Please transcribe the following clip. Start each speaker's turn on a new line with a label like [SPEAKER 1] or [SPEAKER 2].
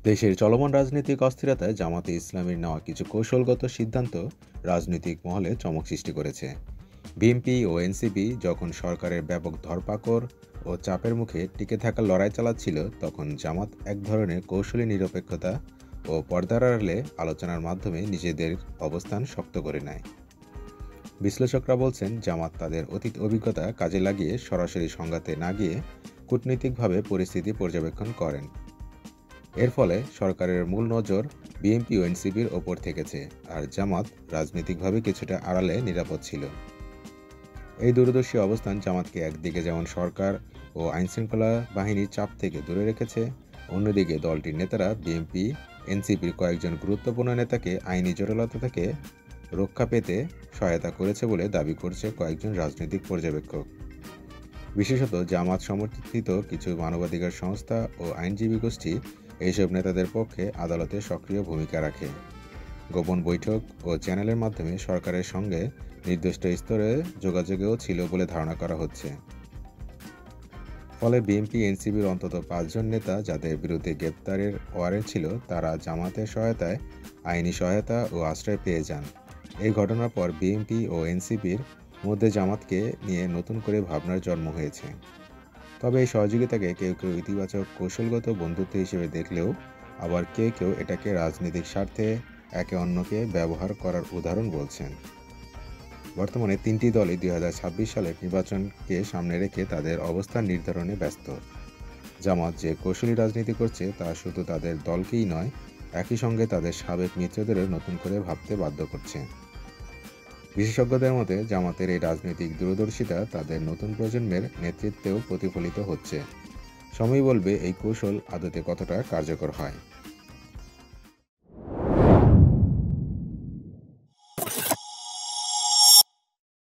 [SPEAKER 1] দেশের চলমান রাজনৈতিক অস্থিরতায় জামাতে ইসলামীর নেওয়া কিছু কৌশলগত সিদ্ধান্ত রাজনৈতিক মহলে চমক সৃষ্টি করেছে। বিএনপি ও এনসিপি যখন সরকারের ব্যাপক ধরপাকড় ও চাপের মুখে টিকে থাকার লড়াই চালাচ্ছিল, তখন জামাত এক ধরনের কৌশলী নিরপেক্ষতা ও পর্দার আড়ালে আলোচনার মাধ্যমে নিজেদের অবস্থান শক্ত করে নেয়। বিশ্লেষকরা বলছেন, জামাত তাদের অতীত অভিজ্ঞতা কাজে লাগিয়ে সরাসরি সংঘাতে না গিয়ে কূটনৈতিকভাবে পরিস্থিতি পর্যবেক্ষণ করেন। এর ফলে সরকারের মূল নজর বিএনপি ও এনসিপির ওপর থেকেছে, আর জামাত রাজনৈতিকভাবে কিছুটা আড়ালে নিরাপদ ছিল। এই দূরদর্শী অবস্থান জামাতকে একদিকে যেমন সরকার ও আইনশৃঙ্খলা বাহিনীর চাপ থেকে দূরে রেখেছে, অন্যদিকে দলটির নেতারা বিএনপি এনসিপির কয়েকজন গুরুত্বপূর্ণ নেতাকে আইনি জটিলতা থেকে রক্ষা পেতে সহায়তা করেছে বলে দাবি করছে কয়েকজন রাজনৈতিক পর্যবেক্ষক। বিশেষত জামাত সমর্থিত কিছু মানবাধিকার সংস্থা ও আইনজীবী গোষ্ঠী এইসব নেতাদের পক্ষে আদালতে সক্রিয় ভূমিকা রাখে। গোপন বৈঠক ও চ্যানেলের মাধ্যমে সরকারের সঙ্গে নির্দিষ্ট স্তরে যোগাযোগেও ছিল বলে ধারণা করা হচ্ছে। ফলে বিএনপি এনসিপির অন্তত 5 জন নেতা যাদের বিরুদ্ধে গ্রেপ্তারের ওয়ারেন্ট ছিল, তারা জামাতের সহায়তায় আইনি সহায়তা ও আশ্রয় পেয়ে যান। এই ঘটনার পর বিএনপি ও এনসিপির মধ্যে জামাতকে নিয়ে নতুন করে ভাবনার জন্ম হয়েছে। তবে এই সহযোগিতাকে কেউ কেউ ইতিবাচক কৌশলগত বন্ধুত্ব হিসেবে দেখলেও আবার কেউ কেউ এটাকে রাজনৈতিক স্বার্থে একে অন্যকে ব্যবহার করার উদাহরণ বলছেন। বর্তমানে তিনটি দলই 2026 সালের নির্বাচনকে সামনে রেখে তাদের অবস্থান নির্ধারণে ব্যস্ত। জামাত যে কৌশলী রাজনীতি করছে তা শুধু তাদের দলকেই নয়, একই সঙ্গে তাদের সাবেক মিত্রদেরও নতুন করে ভাবতে বাধ্য করছে। বিশেষজ্ঞদের মতে জামাতের এই রাজনৈতিক দূরদর্শিতা তাদের নতুন প্রজন্মের নেতৃত্বেও প্রতিফলিত হচ্ছে। সময় বলবে এই কৌশল আদতে কতটা কার্যকর হয়।